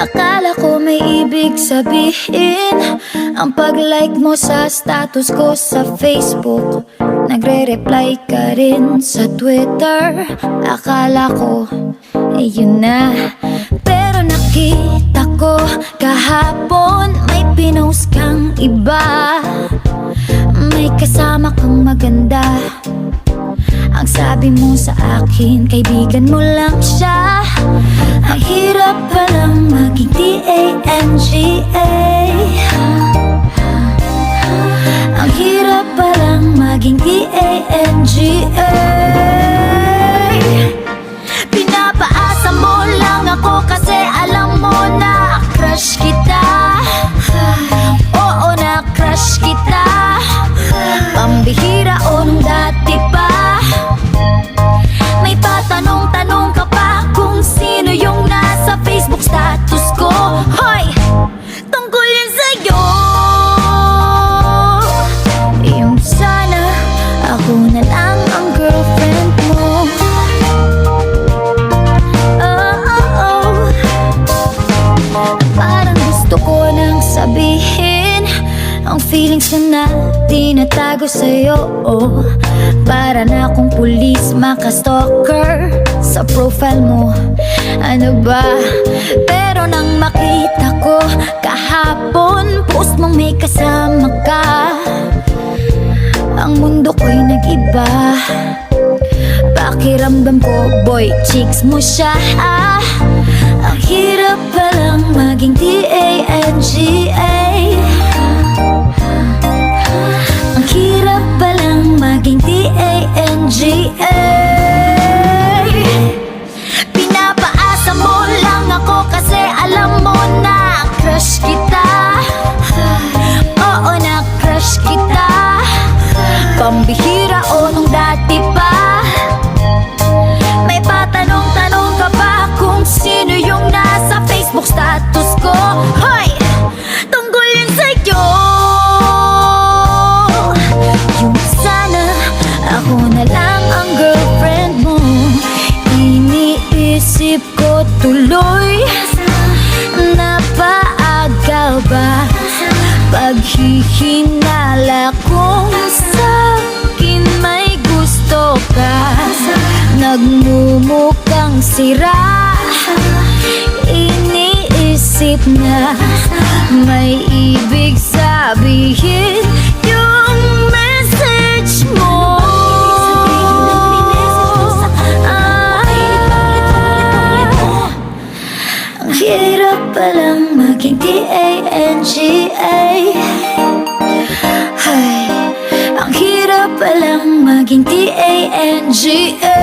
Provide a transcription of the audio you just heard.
Akala ko may ibig sabihin ang pag-like mo sa status ko sa Facebook. Nagre-reply ka rin sa Twitter. Akala ko, yun na. Pero nakita ko kahapon may pinost kang iba. May kasama kang maganda. Ang sabi mo sa akin, kaibigan mo lang siya. Ang hirap palang maging T-A-N-G-A. Ang hirap palang maging T-A-N-G-A. Pinapaasa mo lang ako kasi alam mo na crush kita. Oo, na crush kita. Pambihira o nung dati pa. May tatanong-tanong ka pa kung sino yung nasa Facebook status ko. Hoy! Tungkol yun sa'yo. Yung sana ako na lang ang girlfriend mo. Parang gusto ko nang sabihin ang feelings na tinatago sa'yo. Para na akong pulis maka-stalker sa profile mo. Ano ba? Pero nang makita ko kahapon post mong may kasama ka, ang mundo ko'y nag-iba. Pakiramdam ko, boy, chicks mo siya. Ang hirap palang maging T-A-N-G-A. Ang hirap palang maging T-A-N-G-A. Pinapaasa mo lang ako kasi alam mo na crush kita. Oo, na crush kita. Pambihira o nung dati pa. May patanong-tanong ka pa kung sino yung nasa Facebook status ko. Hoy! Tungkol yun sa'yo. Yung sana ako na lang ang girlfriend mo. Iniisip ko tuloy, napaaga ba paghihinala kung sa'kin may gusto ka. Nagmumukhang sira, iniisip na may ibig sabihin yung message mo. Ang hirap palang maging T-A-N-G-A. Ay, ang hirap palang maging T-A-N-G-A.